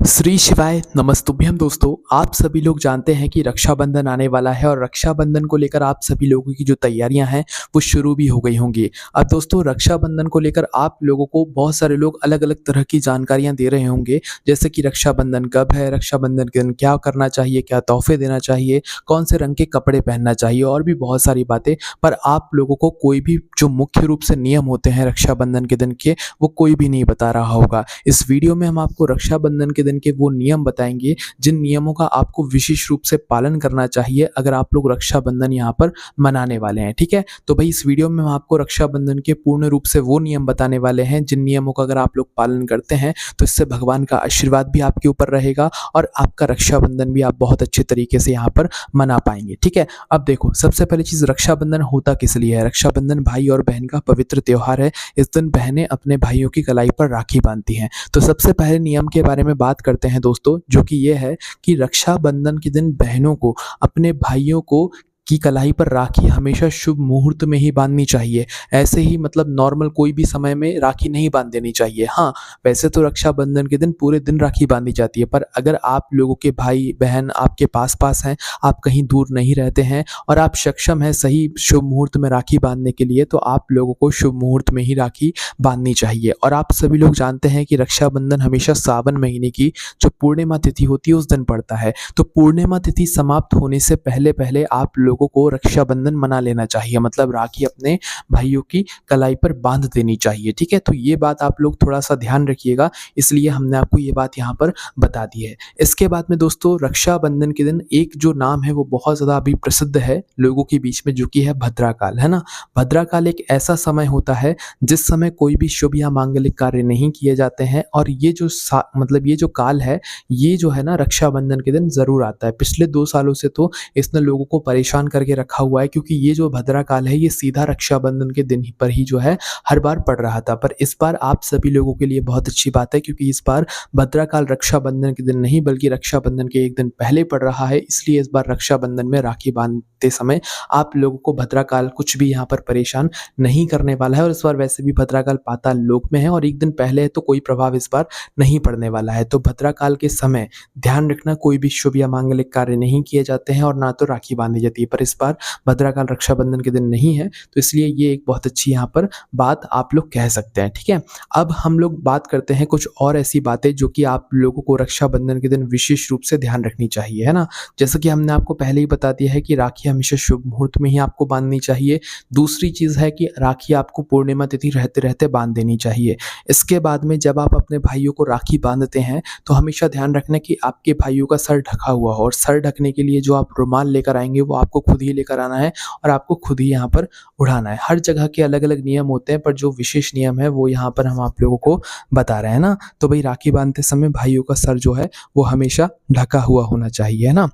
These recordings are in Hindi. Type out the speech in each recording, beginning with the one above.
श्री शिवाय नमस्तुभ्यम दोस्तों। आप सभी लोग जानते हैं कि रक्षाबंधन आने वाला है और रक्षाबंधन को लेकर आप सभी लोगों की जो तैयारियां हैं वो शुरू भी हो गई होंगी। अब दोस्तों रक्षाबंधन को लेकर आप लोगों को बहुत सारे लोग अलग अलग तरह की जानकारियां दे रहे होंगे, जैसे कि रक्षाबंधन कब है, रक्षाबंधन के दिन क्या करना चाहिए, क्या तोहफे देना चाहिए, कौन से रंग के कपड़े पहनना चाहिए और भी बहुत सारी बातें। पर आप लोगों को कोई भी जो मुख्य रूप से नियम होते हैं रक्षाबंधन के दिन के, वो कोई भी नहीं बता रहा होगा। इस वीडियो में हम आपको रक्षाबंधन के दिन के वो नियम बताएंगे जिन नियमों का आपको विशेष रूप से पालन करना चाहिए अगर आप लोग रक्षाबंधन यहाँ पर मनाने वाले हैं। ठीक है, तो भाई इस वीडियो में हम आपको रक्षाबंधन के पूर्ण रूप से वो नियम बताने वाले हैं जिन नियमों का अगर आप लोग पालन करते हैं तो इससे भगवान का आशीर्वाद भी आपके ऊपर रहेगा और आपका रक्षाबंधन भी आप बहुत अच्छे तरीके से यहाँ पर मना पाएंगे। ठीक है, अब देखो सबसे पहली चीज, रक्षाबंधन होता किस लिए है। रक्षाबंधन भाई और बहन का पवित्र त्योहार है। इस दिन बहनें अपने भाइयों की कलाई पर राखी बांधती हैं। तो सबसे पहले नियम के बारे में बात करते हैं दोस्तों, जो कि ये है कि रक्षाबंधन के दिन बहनों को अपने भाइयों को की कलाई पर राखी हमेशा शुभ मुहूर्त में ही बांधनी चाहिए। ऐसे ही मतलब नॉर्मल कोई भी समय में राखी नहीं बांध देनी चाहिए। हाँ, वैसे तो रक्षाबंधन के दिन पूरे दिन राखी बांधी जाती है, पर अगर आप लोगों के भाई बहन आपके पास पास हैं, आप कहीं दूर नहीं रहते हैं और आप सक्षम हैं सही शुभ मुहूर्त में राखी बांधने के लिए, तो आप लोगों को शुभ मुहूर्त में ही राखी बांधनी चाहिए। और आप सभी लोग जानते हैं कि रक्षाबंधन हमेशा सावन महीने की जो पूर्णिमा तिथि होती है उस दिन पड़ता है। तो पूर्णिमा तिथि समाप्त होने से पहले पहले आप लोगों को रक्षाबंधन मना लेना चाहिए, मतलब राखी अपने भाइयों की कलाई पर बांध देनी चाहिए। ठीक है, तो ये बात आप लोग थोड़ा सा ध्यान रखिएगा, इसलिए हमने आपको ये बात यहाँ पर बता दी है। इसके बाद में दोस्तों रक्षाबंधन के दिन एक जो नाम है वो बहुत ज़्यादा अभी प्रसिद्ध है लोगों के बीच में, जो कि है भद्राकाल, है ना। भद्राकाल एक ऐसा समय होता है जिस समय कोई भी शुभ या मांगलिक कार्य नहीं किए जाते हैं और ये जो मतलब ये जो काल है, ये जो है ना रक्षाबंधन के दिन ज़रूर आता है। पिछले 2 सालों से तो इसने लोगों को परेशान करके रखा हुआ है, क्योंकि ये जो भद्रा काल है ये सीधा रक्षाबंधन के दिन ही पर ही जो है हर बार पड़ रहा था। पर इस बार आप सभी लोगों के लिए बहुत अच्छी बात है, क्योंकि इस बार भद्रा काल रक्षाबंधन के दिन नहीं बल्कि रक्षाबंधन के एक दिन पहले पड़ रहा है। इसलिए इस बार रक्षाबंधन में राखी बांधते समय आप लोगों को भद्रा काल कुछ भी यहाँ पर परेशान नहीं करने वाला है। और इस बार वैसे भी भद्रा काल पाताल लोक में है और एक दिन पहले है, तो कोई प्रभाव इस बार नहीं पड़ने वाला है। तो भद्रा काल के समय ध्यान रखना, कोई भी शुभ या मांगलिक कार्य नहीं किए जाते हैं और ना तो राखी बांधी जाती है। पर इस बार भद्राकाल रक्षाबंधन के दिन नहीं है, तो इसलिए ये एक बहुत अच्छी यहाँ पर बात आप लोग कह सकते हैं। ठीक है, अब हम लोग बात करते हैं कुछ और ऐसी बातें जो कि आप लोगों को रक्षाबंधन के दिन विशेष रूप से ध्यान रखनी चाहिए, है ना। जैसा कि हमने आपको पहले ही बता दिया है कि राखी हमेशा शुभ मुहूर्त में ही आपको बांधनी चाहिए। दूसरी चीज़ है कि राखी आपको पूर्णिमा तिथि रहते रहते बांध देनी चाहिए। इसके बाद में जब आप अपने भाइयों को राखी बांधते हैं तो हमेशा ध्यान रखना कि आपके भाइयों का सर ढका हुआ हो, और सर ढकने के लिए जो आप रुमाल लेकर आएंगे वो आपको खुद ही लेकर आना है और आपको खुद ही यहाँ पर उड़ाना है। हर जगह के अलग अलग नियम होते हैं, पर जो विशेष नियम है वो यहाँ पर हम आप लोगों को बता रहे हैं ना। तो भाई राखी बांधते समय भाइयों का सर जो है वो हमेशा ढका हुआ होना चाहिए, है ना।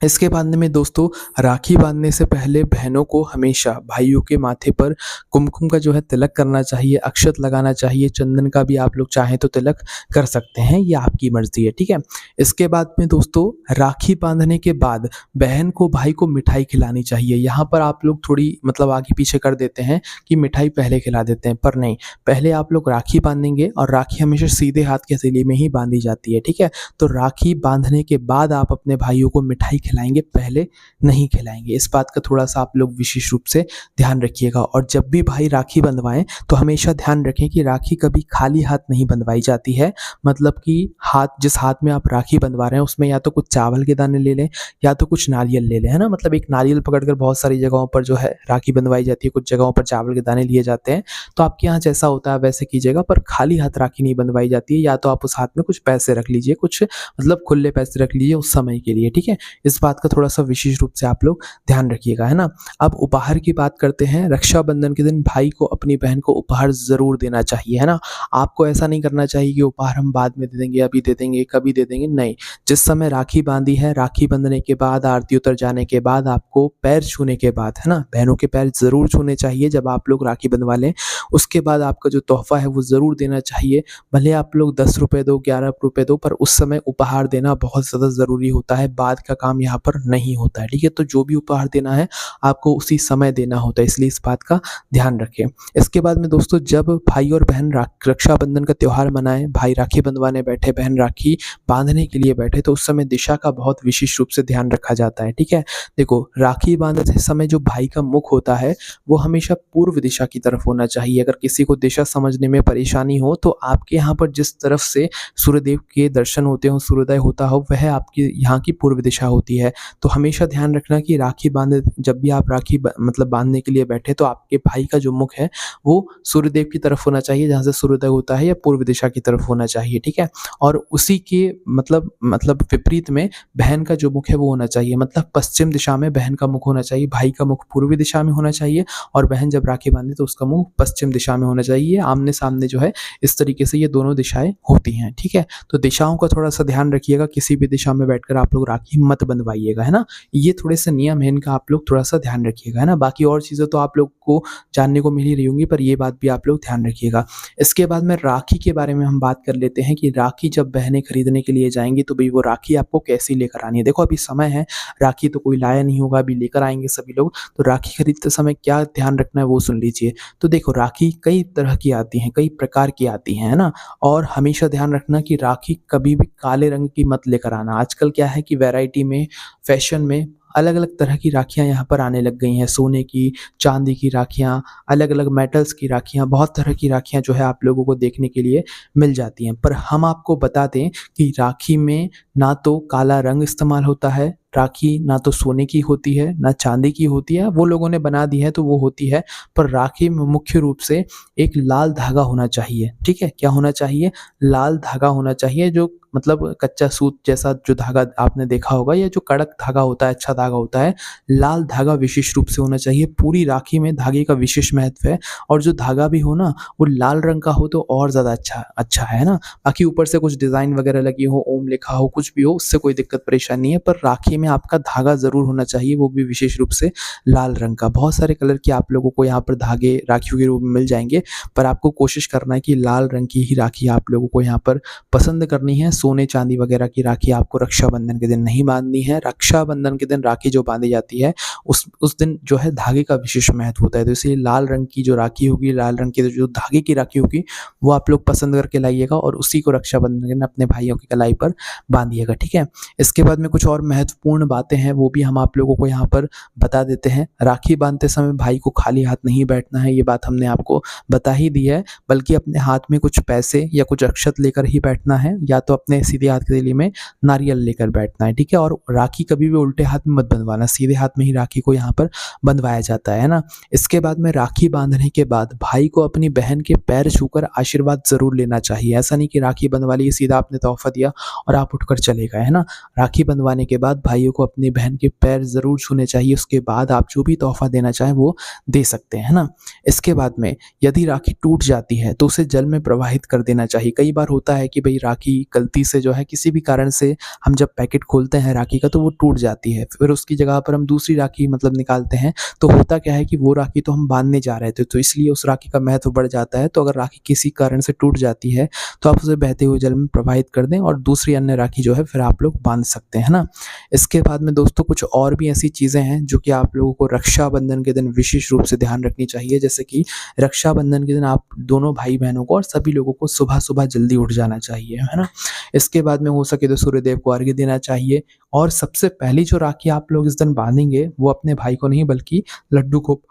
इसके बाद में दोस्तों राखी बांधने से पहले बहनों को हमेशा भाइयों के माथे पर कुमकुम का जो है तिलक करना चाहिए, अक्षत लगाना चाहिए। चंदन का भी आप लोग चाहें तो तिलक कर सकते हैं, ये आपकी मर्जी है। ठीक है, इसके बाद में दोस्तों राखी बांधने के बाद बहन को भाई को मिठाई खिलानी चाहिए। यहाँ पर आप लोग थोड़ी मतलब आगे पीछे कर देते हैं कि मिठाई पहले खिला देते हैं, पर नहीं, पहले आप लोग राखी बांधेंगे और राखी हमेशा सीधे हाथ के हथेली में ही बांधी जाती है। ठीक है, तो राखी बांधने के बाद आप अपने भाइयों को मिठाई खिलाएंगे, पहले नहीं खिलाएंगे। इस बात का थोड़ा सा आप लोग विशेष रूप से ध्यान रखिएगा। और जब भी भाई राखी बंधवाएं तो हमेशा ध्यान रखें कि राखी कभी खाली हाथ नहीं बंधवाई जाती है। मतलब कि हाथ, जिस हाथ में आप राखी बंधवा रहे हैं उसमें या तो कुछ चावल के दाने ले लें या तो कुछ नारियल ले लें, है ना। मतलब एक नारियल पकड़कर बहुत सारी जगहों पर जो है राखी बंधवाई जाती है, कुछ जगहों पर चावल के दाने लिए जाते हैं। तो आपके यहाँ जैसा होता है वैसे कीजिएगा, पर खाली हाथ राखी नहीं बंधवाई जाती है। या तो आप उस हाथ में कुछ पैसे रख लीजिए, कुछ मतलब खुले पैसे रख लीजिए उस समय के लिए। ठीक है, इस बात का थोड़ा सा विशेष रूप से आप लोग ध्यान रखिएगा, है ना। अब उपहार की बात करते हैं। रक्षाबंधन के दिन भाई को अपनी बहन को उपहार जरूर देना चाहिए, है ना। आपको ऐसा नहीं करना चाहिए कि उपहार हम बाद में दे देंगे, अभी दे देंगे, कभी दे देंगे, नहीं। जिस समय राखी बांधी है, राखी बंधने के बाद, आरती उतर जाने के बाद, आपको पैर छूने के बाद, है ना, बहनों के पैर जरूर छूने चाहिए जब आप लोग राखी बंधवा लें। उसके बाद आपका जो तोहफा है वो जरूर देना चाहिए। भले आप लोग 10 रुपए दो, 11 रुपए दो, पर उस समय उपहार देना बहुत ज़्यादा ज़रूरी होता है। बाद का काम काम यहाँ पर नहीं होता है, ठीक है? तो जो भी उपहार देना है आपको उसी समय देना होता है, इसलिए इस बात का ध्यान रखें। इसके बाद में दोस्तों जब भाई और बहन रक्षाबंधन का त्योहार मनाएँ, भाई राखी बंधवाने बैठे, बहन राखी बाँधने के लिए बैठे, तो उस समय दिशा का बहुत विशेष रूप से ध्यान रखा जाता है, ठीक है? देखो, राखी बाँधते समय जो भाई का मुख होता है, वो हमेशा पूर्व दिशा की तरफ होना चाहिए। अगर किसी को दिशा समझने में परेशानी हो, तो आपके यहाँ पर जिस तरफ से सूर्यदेव के दर्शन होते हों, सूर्योदय होता हो, वह आपकी यहाँ की पूर्व दिशा होती है। तो हमेशा ध्यान रखना कि राखी बाँधे जब भी आप राखी मतलब बाँधने के लिए बैठे, तो आपके भाई का जो मुख है, वो सूर्यदेव की तरफ होना चाहिए, जहाँ से सूर्योदय होता है, या पूर्व दिशा की तरफ होना चाहिए, ठीक है? और उसी के मतलब विपरीत में बहन का जो मुख है वो होना चाहिए, मतलब पश्चिम दिशा में बहन का मुख होना चाहिए, भाई का मुख पूर्वी दिशा में होना चाहिए और बहन जब राखी बांधे तो उसका मुख पश्चिम दिशा में होना चाहिए। आमने-सामने जो है इस तरीके से ये दोनों दिशाएँ होती हैं, ठीक है? तो दिशाओं का थोड़ा-सा ध्यान रखिएगा, किसी भी दिशा में बैठकर आप लोग राखी मत बंधवाइएगा, है ना? ये थोड़े-से नियम हैं, इनका आप लोग थोड़ा-सा ध्यान रखिएगा, है ना? बाकी और चीज़ें तो आप लोग को जानने को मिल ही रही होंगी, पर ये बात भी आप लोग ध्यान रखिएगा। इसके बाद में राखी के बारे में हम बात कर लेते हैं कि राखी जब बहनें खरीदने के लिए जाएँगी तो भई वो राखी आपको कैसी लेकर आनी है। देखो अभी समय है, राखी तो कोई लाया नहीं होगा, अभी लेकर आएँगे सभी लोग, तो राखी खरीदते समय क्या ध्यान रखना है वो सुन लीजिए। तो देखो राखी कई तरह की आती हैं, कई प्रकार की आती हैं, है ना? और हमेशा ध्यान रखना कि राखी कभी भी काले रंग की मत लेकर आना। आजकल क्या है कि वैरायटी में, फैशन में अलग-अलग तरह की राखियाँ यहाँ पर आने लग गई हैं। सोने की, चांदी की राखियाँ, अलग-अलग मेटल्स की राखियाँ, बहुत तरह की राखियाँ जो है आप लोगों को देखने के लिए मिल जाती हैं। पर हम आपको बता दें कि राखी में ना तो काला रंग इस्तेमाल होता है, राखी ना तो सोने की होती है, ना चांदी की होती है, वो लोगों ने बना दी है तो वो होती है, पर राखी में मुख्य रूप से एक लाल धागा होना चाहिए, ठीक है? क्या होना चाहिए? लाल धागा होना चाहिए, जो मतलब कच्चा सूत जैसा जो धागा आपने देखा होगा, या जो कड़क धागा होता है, अच्छा धागा होता है, लाल धागा विशेष रूप से होना चाहिए। पूरी राखी में धागे का विशेष महत्व है, और जो धागा भी हो ना, वो लाल रंग का हो तो और ज़्यादा अच्छा है ना? बाकी ऊपर से कुछ डिज़ाइन वगैरह लगी हो, ओम लिखा हो, कुछ भी हो, उससे कोई दिक्कत परेशानी नहीं है, पर राखी में आपका धागा ज़रूर होना चाहिए, वो भी विशेष रूप से लाल रंग का। बहुत सारे कलर के आप लोगों को यहाँ पर धागे राखियों के रूप में मिल जाएँगे, पर आपको कोशिश करना है कि लाल रंग की ही राखी आप लोगों को यहाँ पर पसंद करनी है। सोने चांदी वगैरह की राखी आपको रक्षाबंधन के दिन नहीं बांधनी है। रक्षाबंधन के दिन राखी जो बांधी जाती है, उस दिन जो है धागे का विशेष महत्व होता है, तो इसलिए लाल रंग की जो राखी होगी, लाल रंग की जो धागे की राखी होगी, वो आप लोग पसंद करके लाइएगा और उसी को रक्षाबंधन के दिन अपने भाइयों की कलाई पर बांधिएगा, ठीक है? इसके बाद में कुछ और महत्वपूर्ण बातें हैं, वो भी हम आप लोगों को यहाँ पर बता देते हैं। राखी बांधते समय भाई को खाली हाथ नहीं बैठना है, ये बात हमने आपको बता ही दी है, बल्कि अपने हाथ में कुछ पैसे या कुछ अक्षत लेकर ही बैठना है, या तो अपने सीधे हाथ के थैली में नारियल लेकर बैठना है, ठीक है? और राखी कभी भी उल्टे हाथ में मत बंधवाना, सीधे हाथ में ही राखी को यहाँ पर बंधवाया जाता है ना? इसके बाद में राखी बांधने के बाद भाई को अपनी बहन के पैर छूकर आशीर्वाद ज़रूर लेना चाहिए। ऐसा नहीं कि राखी बंधवा ली, सीधा आपने तोहफ़ा दिया और आप उठकर चले गए, है ना? राखी बंधवाने के बाद भाइयों को अपनी बहन के पैर ज़रूर छूने चाहिए, उसके बाद आप जो भी तोहफ़ा देना चाहें वो दे सकते हैं, है ना? इसके बाद में यदि राखी टूट जाती है तो उसे जल में प्रवाहित कर देना चाहिए। कई बार होता है कि भई राखी गलती से जो है किसी भी कारण से हम जब पैकेट खोलते हैं राखी का तो वो टूट जाती है, फिर उसकी जगह पर हम दूसरी राखी मतलब निकालते हैं, तो होता क्या है कि वो राखी तो हम बांधने जा रहे थे, तो इसलिए उस राखी का महत्व बढ़ जाता है। तो अगर राखी किसी कारण से टूट जाती है तो आप उसे बहते हुए जल में प्रवाहित कर दें और दूसरी अन्य राखी जो है फिर आप लोग बांध सकते हैं, है ना? इसके बाद में दोस्तों कुछ और भी ऐसी चीज़ें हैं जो कि आप लोगों को रक्षाबंधन के दिन विशेष रूप से ध्यान रखनी चाहिए। जैसे कि रक्षाबंधन के दिन आप दोनों भाई-बहनों को और सभी लोगों को सुबह-सुबह जल्दी उठ जाना चाहिए, है ना? इसके बाद में हो सके तो सूर्यदेव को अर्घ्य देना चाहिए, और सबसे पहली जो राखी आप लोग इस दिन बांधेंगे वो अपने भाई को नहीं बल्कि लड्डू को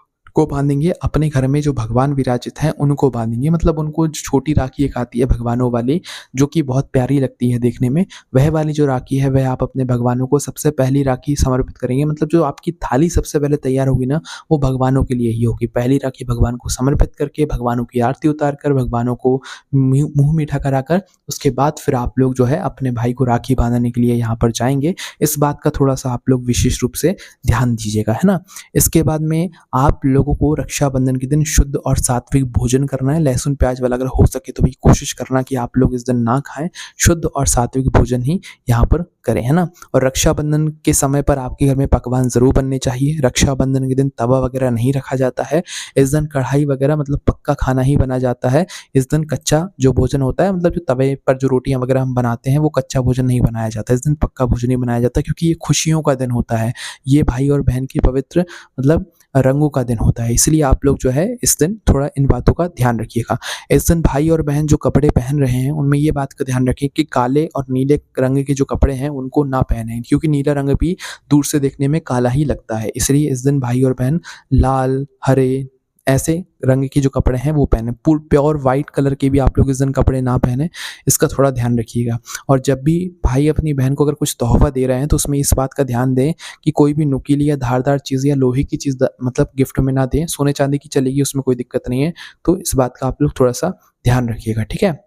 बांधेंगे। अपने घर में जो भगवान विराजित हैं उनको बांधेंगे, मतलब उनको जो छोटी राखी एक आती है भगवानों वाली, जो कि बहुत प्यारी लगती है देखने में, वह वाली जो राखी है वह आप अपने भगवानों को सबसे पहली राखी समर्पित करेंगे। मतलब जो आपकी थाली सबसे पहले तैयार होगी ना, वो भगवानों के लिए ही होगी। पहली राखी भगवान को समर्पित करके, भगवानों की आरती उतार कर, भगवानों को मुँह मीठा कराकर, उसके बाद फिर आप लोग जो है अपने भाई को राखी बांधने के लिए यहाँ पर जाएँगे। इस बात का थोड़ा-सा आप लोग विशेष रूप से ध्यान दीजिएगा, है ना? इसके बाद में आप लोगों को रक्षाबंधन के दिन शुद्ध और सात्विक भोजन करना है। लहसुन प्याज वाला अगर हो सके तो भी कोशिश करना कि आप लोग इस दिन ना खाएं, शुद्ध और सात्विक भोजन ही यहाँ पर करें, है ना? और रक्षाबंधन के समय पर आपके घर में पकवान ज़रूर बनने चाहिए। रक्षाबंधन के दिन तवा वगैरह नहीं रखा जाता है। इस दिन कढ़ाई वगैरह मतलब पक्का खाना ही बना जाता है। इस दिन कच्चा जो भोजन होता है मतलब जो तवे पर जो रोटियाँ वगैरह हम बनाते हैं वो कच्चा भोजन नहीं बनाया जाता। इस दिन पक्का भोजन ही बनाया जाता है क्योंकि ये खुशियों का दिन होता है। ये भाई और बहन की पवित्र मतलब रंगों का दिन होता है। इसलिए आप लोग जो है इस दिन थोड़ा इन बातों का ध्यान रखिएगा। इस दिन भाई और बहन जो कपड़े पहन रहे हैं उनमें ये बात का ध्यान रखें कि काले और नीले रंग के जो कपड़े हैं उनको ना पहनें क्योंकि नीला रंग भी दूर से देखने में काला ही लगता है। इसलिए इस दिन भाई और बहन लाल, हरे ऐसे रंग के जो कपड़े हैं वो पहने। प्योर वाइट कलर के भी आप लोग इस दिन कपड़े ना पहने, इसका थोड़ा ध्यान रखिएगा। और जब भी भाई अपनी बहन को अगर कुछ तोहफ़ा दे रहे हैं तो उसमें इस बात का ध्यान दें कि कोई भी नुकीली या धारदार चीज़ या लोहे की चीज़ मतलब गिफ्ट में ना दें। सोने चांदी की चलेगी, उसमें कोई दिक्कत नहीं है। तो इस बात का आप लोग थोड़ा-सा ध्यान रखिएगा, ठीक है?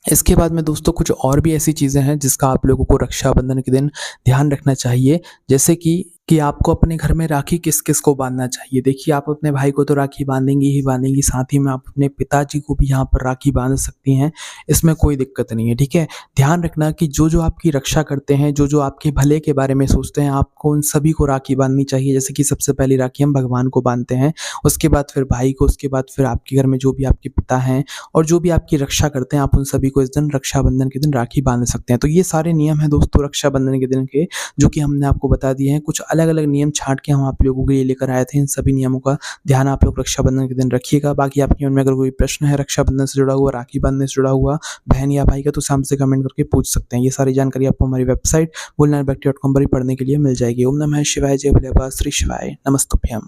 इसके बाद में दोस्तों कुछ और भी ऐसी चीज़ें हैं जिसका आप लोगों को रक्षाबंधन के दिन ध्यान रखना चाहिए। जैसे कि आपको अपने घर में राखी किस-किस को बाँधना चाहिए। देखिए आप अपने भाई को तो राखी बाँधेंगी ही बाँधेंगी, साथ ही में आप अपने पिताजी को भी यहाँ पर राखी बाँध सकती हैं। इसमें कोई दिक्कत नहीं है, ठीक है? ध्यान रखना कि जो-जो आपकी रक्षा करते हैं, जो-जो आपके भले के बारे में सोचते हैं, आपको उन सभी को राखी बाँधनी चाहिए। जैसे कि सबसे पहली राखी हम भगवान को बाँधते हैं, उसके बाद फिर भाई को, उसके बाद फिर आपके घर में जो भी आपके पिता हैं और जो भी आपकी रक्षा करते हैं, आप उन सभी को इस दिन रक्षाबंधन के दिन राखी बाँध सकते हैं। तो ये सारे नियम हैं दोस्तों रक्षाबंधन के दिन के, जो कि हमने आपको बता दिए हैं। कुछ अलग-अलग नियम छाँट के हम आप लोगों के लिए लेकर आए थे। इन सभी नियमों का ध्यान आप लोग रक्षाबंधन के दिन रखिएगा। बाकी आपके मन में अगर कोई प्रश्न है रक्षाबंधन से जुड़ा हुआ, राखी बाँधने से जुड़ा हुआ, बहन या भाई का, तो उसे हमसे कमेंट करके पूछ सकते हैं। ये सारी जानकारी आपको हमारी वेबसाइट boolnarbeck.com पर ही पढ़ने के लिए मिल जाएगी। ओम नमः शिवाय, जय भोले बाबा, श्री शिवाय, नमस्तुभ्यम।